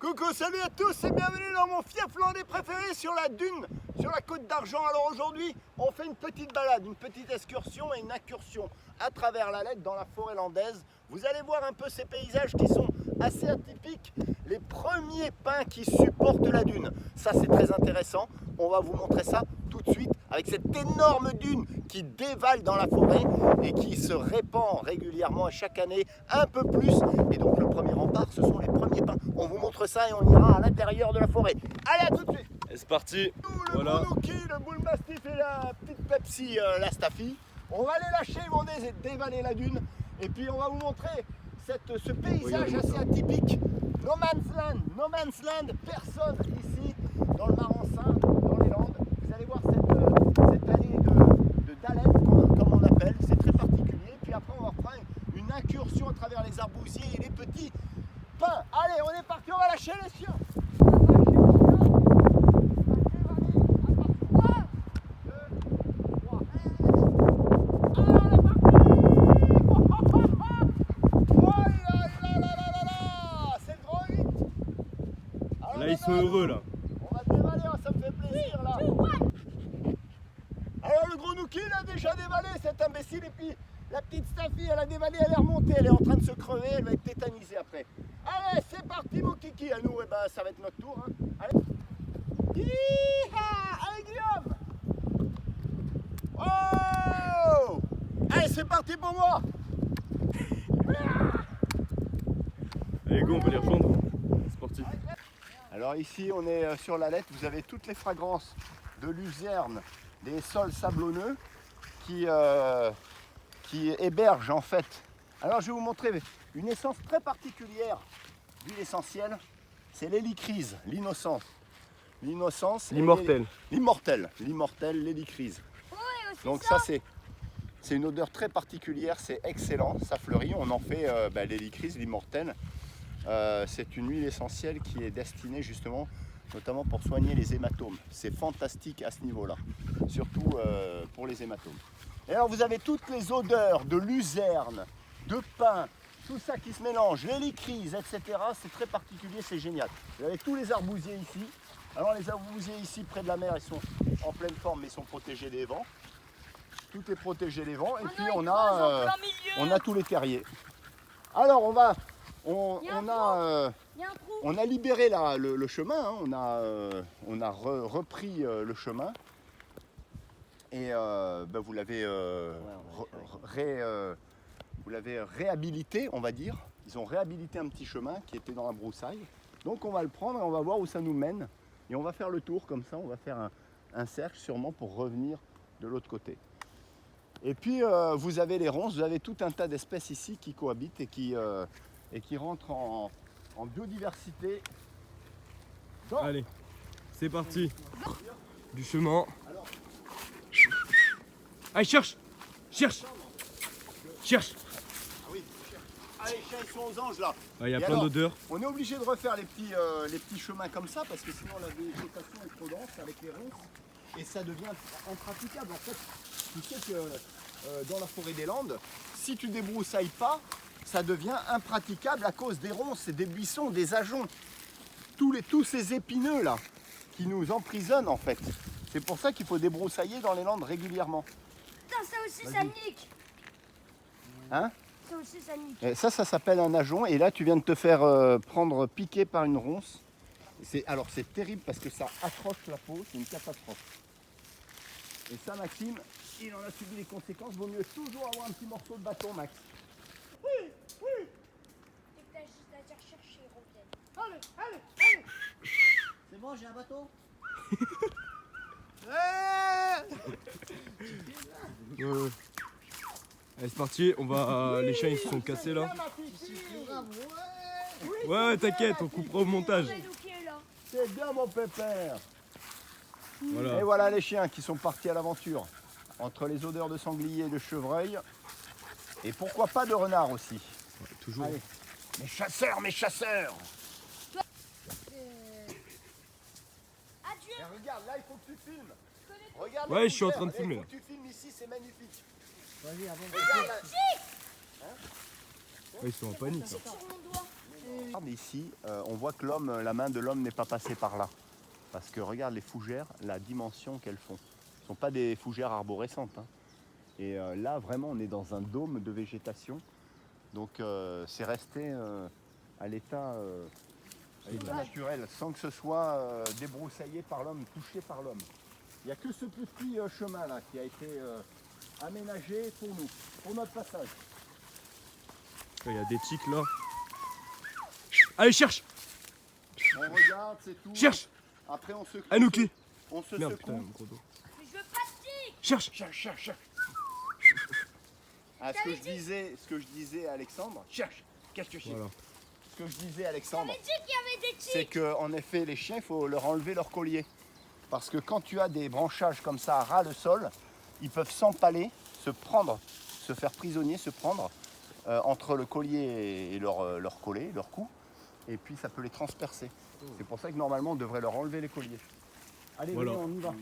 Coucou, salut à tous et bienvenue dans mon fief landais préféré sur la dune, sur la Côte d'Argent. Alors aujourd'hui, on fait une petite balade, une petite excursion et une incursion à travers la Lek dans la forêt landaise. Vous allez voir un peu ces paysages qui sont assez atypiques, les premiers pins qui supportent la dune. Ça c'est très intéressant, on va vous montrer ça tout de suite avec cette énorme dune qui dévale dans la forêt et qui se répand régulièrement chaque année un peu plus. Et donc le premier rempart, ce sont les premiers pins. On vous montre ça et on ira à l'intérieur de la forêt. Allez, à tout de suite. Et c'est parti. Le Voilà. Bounouki, le Bull Mastiff et la petite Pepsi, la Staffy. On va les lâcher, ils vont dévaler la dune. Et puis on va vous montrer ce paysage assez atypique. No man's land, personne ici dans le Marensin, dans les Landes. Vous allez voir cette allée de Dalette, comme on appelle, c'est très particulier. Puis après on va reprendre une incursion à travers les arbousiers et les petits pins. Allez, on est parti, on va lâcher les chiens. Là ils sont heureux là. On va dévaler, ça me fait plaisir là. Alors le gros Nouki il a déjà dévalé cet imbécile et puis la petite Staffy elle a dévalé, elle est remontée, elle est en train de se crever, elle va être tétanisée après. Allez c'est parti mon kiki, à nous et ben ça va être notre tour. Hein. Allez. Hi-ha. Allez Guillaume. Oh. Allez c'est parti pour moi. Allez go, on va les rejoindre. C'est parti. Alors ici on est sur la Lek, vous avez toutes les fragrances de luzerne, des sols sablonneux qui hébergent en fait. Alors je vais vous montrer une essence très particulière d'huile essentielle, c'est l'hélicryse, l'innocence. L'innocence. L'immortel. L'immortel, l'hélicryse. Donc ça c'est une odeur très particulière, c'est excellent, ça fleurit, on en fait l'hélicryse, l'immortel. C'est une huile essentielle qui est destinée justement, notamment pour soigner les hématomes. C'est fantastique à ce niveau-là, surtout pour les hématomes. Et alors vous avez toutes les odeurs de luzerne, de pin, tout ça qui se mélange, l'hélicryse, etc. C'est très particulier, c'est génial. Vous avez tous les arbousiers ici. Alors les arbousiers ici près de la mer, ils sont en pleine forme, mais ils sont protégés des vents. Tout est protégé des vents. Et puis on a tous les terriers. Alors on a libéré le chemin, hein. on a repris le chemin et vous l'avez réhabilité, on va dire. Ils ont réhabilité un petit chemin qui était dans la broussaille. Donc on va le prendre et on va voir où ça nous mène. Et on va faire le tour comme ça, on va faire un cercle sûrement pour revenir de l'autre côté. Et puis vous avez les ronces, vous avez tout un tas d'espèces ici qui cohabitent et qui rentrent en biodiversité. Bon. Allez, c'est parti. Du chemin. Allez, cherche. Ah oui, allez, les chiens ils sont aux anges là. Il y a Et plein alors, d'odeurs. On est obligé de refaire les petits chemins comme ça parce que sinon la végétation est trop dense avec les ronces et ça devient impraticable. En fait, tu sais que dans la forêt des Landes, si tu débroussailles pas, ça devient impraticable à cause des ronces et des buissons, des ajoncs. Tous ces épineux là qui nous emprisonnent en fait. C'est pour ça qu'il faut débroussailler dans les Landes régulièrement. Putain, ça aussi ça nique. Hein? Ça aussi ça nique. Et ça s'appelle un ajon et là tu viens de te faire prendre piqué par une ronce. Alors c'est terrible parce que ça accroche la peau, c'est une catastrophe. Et ça Maxime, il en a subi les conséquences, vaut mieux toujours avoir un petit morceau de bâton Max. Oui. Et t'as juste à dire chercher, revienne. Allez. C'est bon, j'ai un bateau. Allez, c'est parti. On va. Les chiens ils se sont cassés là. Ouais, t'inquiète, on coupera au montage. C'est bien mon pépère. Voilà. Et voilà les chiens qui sont partis à l'aventure. Entre les odeurs de sanglier et de chevreuil. Et pourquoi pas de renard aussi. Ouais, toujours. Allez. Mes chasseurs. Adieu. Et regarde, là il faut que tu filmes. Regarde Ouais, les je suis en couleurs. train de filmer, Il là. faut que tu filmes ici, c'est magnifique. Vas-y, avant. Regarde là. Hein? Ils sont en panique. C'est sur mon doigt. Regarde ici, on voit que la main de l'homme n'est pas passée par là. Parce que regarde les fougères, la dimension qu'elles font. Ce ne sont pas des fougères arborescentes, hein. Et là, vraiment, on est dans un dôme de végétation. Donc, c'est resté à l'état naturel, sans que ce soit débroussaillé par l'homme, touché par l'homme. Il n'y a que ce petit chemin-là qui a été aménagé pour nous, pour notre passage. Il y a des tiques là. Allez, cherche! On regarde, c'est tout. Cherche! Après, on se Anouki! On se Merde, putain, secoue. mon gros dos. Mais je veux pas de tic. Cherche! Cherche. Ah, ce que je disais à Alexandre, cherche, cache-toi. Voilà. Ce que je disais à Alexandre, J'ai dit qu'il y avait des c'est tiques. que en effet, les chiens, il faut leur enlever leur collier. Parce que quand tu as des branchages comme ça à ras le sol, ils peuvent s'empaler, se faire prisonnier, se prendre entre le collier et leur collet, leur cou. Et puis ça peut les transpercer. C'est pour ça que normalement on devrait leur enlever les colliers. Allez, Voilà. venez, on y va.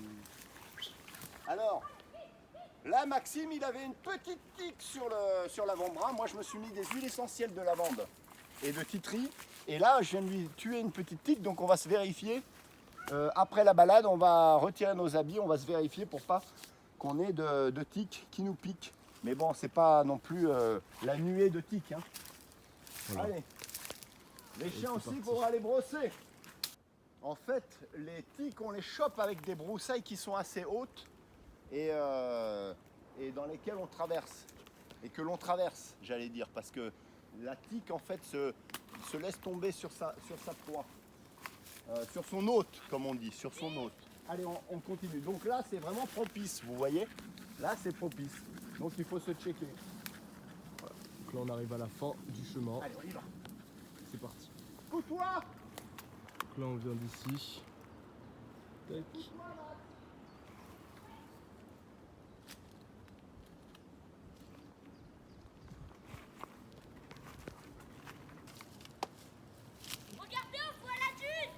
Alors, là Maxime, il avait une petite tique sur l'avant-bras. Moi je me suis mis des huiles essentielles de lavande et de titri. Et là je viens de lui tuer une petite tique, donc on va se vérifier. Après la balade, on va retirer nos habits, on va se vérifier pour pas qu'on ait de tiques qui nous piquent. Mais bon, c'est pas non plus la nuée de tiques, hein. Voilà. Allez. Les chiens c'est aussi, il parti. faudra les brosser. En fait, les tiques, on les chope avec des broussailles qui sont assez hautes et dans lesquelles on traverse. Et que l'on traverse, j'allais dire, parce que la tique, en fait, se laisse tomber sur sa proie. Sur son hôte, comme on dit, sur son hôte. Allez, on continue. Donc là, c'est vraiment propice, vous voyez. Là, c'est propice. Donc il faut se checker. Donc là, on arrive à la fin du chemin. Allez, on y va. C'est parti. Coupe-toi. Donc là, on vient d'ici. Tac. Regardez, on voit la dune.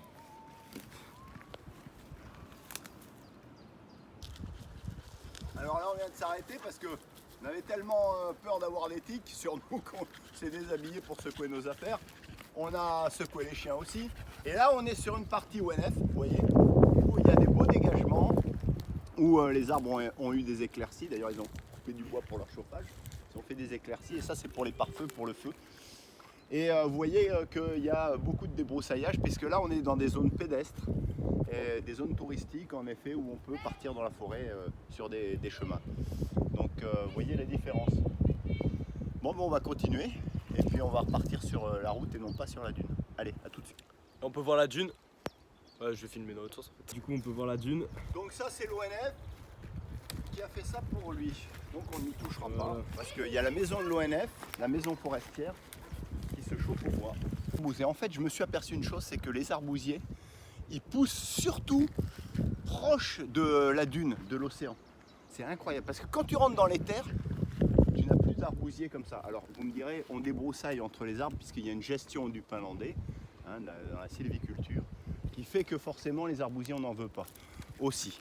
Alors là, on vient de s'arrêter parce que on avait tellement peur d'avoir des tiques sur nous qu'on s'est déshabillé pour secouer nos affaires. On a secoué les chiens aussi. Et là, on est sur une partie ONF, vous voyez, où il y a des beaux dégagements, où les arbres ont eu des éclaircies. D'ailleurs, ils ont coupé du bois pour leur chauffage. Ils ont fait des éclaircies et ça, c'est pour les pare-feux, pour le feu. Et vous voyez qu'il y a beaucoup de débroussaillage puisque là, on est dans des zones pédestres. Et des zones touristiques en effet où on peut partir dans la forêt sur des chemins. Donc vous voyez la différence. Bon, on va continuer et puis on va repartir sur la route et non pas sur la dune. Allez, à tout de suite. On peut voir la dune. Ouais, je vais filmer dans l'autre sens. Du coup, on peut voir la dune. Donc ça c'est l'ONF qui a fait ça pour lui. Donc on n'y touchera pas Voilà. parce qu'il y a la maison de l'ONF, la maison forestière qui se chauffe au bois. Et en fait je me suis aperçu une chose, c'est que les arbousiers ils poussent surtout proche de la dune, de l'océan. C'est incroyable parce que quand tu rentres dans les terres, tu n'as plus d'arbousiers comme ça. Alors vous me direz, on débroussaille entre les arbres puisqu'il y a une gestion du pinlandais, hein, dans la sylviculture, qui fait que forcément les arbousiers on n'en veut pas aussi.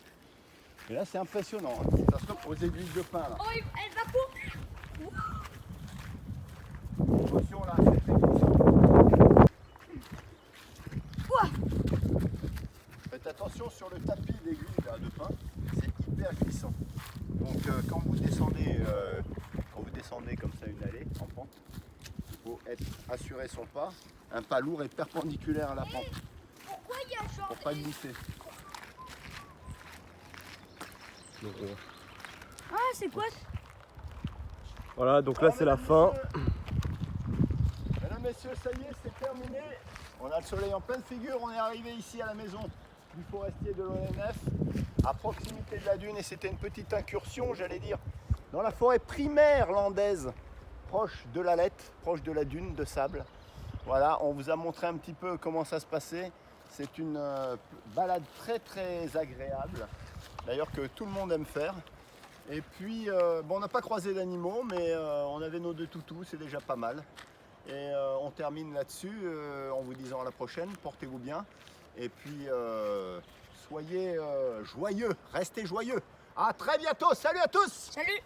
Et là c'est impressionnant, hein. Ça se trouve aux aiguilles de pin là. Oh, elle va couper. Attention là, c'est très glissant. Quoi? Faites attention sur le tapis d'aiguilles là, de pin, c'est hyper glissant. Donc quand vous descendez comme ça une allée en pente, il faut assurer son pas. Un pas lourd et perpendiculaire à la pente Pourquoi il y a genre pour pas glisser. Donc, Ah, c'est quoi? voilà, donc là, c'est la fin. Mesdames, messieurs, ça y est, c'est terminé. On a le soleil en pleine figure, on est arrivé ici à la maison du forestier de l'ONF, à proximité de la dune, et c'était une petite incursion, j'allais dire, dans la forêt primaire landaise, proche de la Lette, proche de la dune de sable. Voilà, on vous a montré un petit peu comment ça se passait. C'est une balade très très agréable, d'ailleurs que tout le monde aime faire. Et puis, bon, on n'a pas croisé d'animaux, mais on avait nos deux toutous, c'est déjà pas mal. Et on termine là-dessus en vous disant à la prochaine, portez-vous bien. Et puis, soyez joyeux, restez joyeux. À très bientôt, salut à tous! Salut!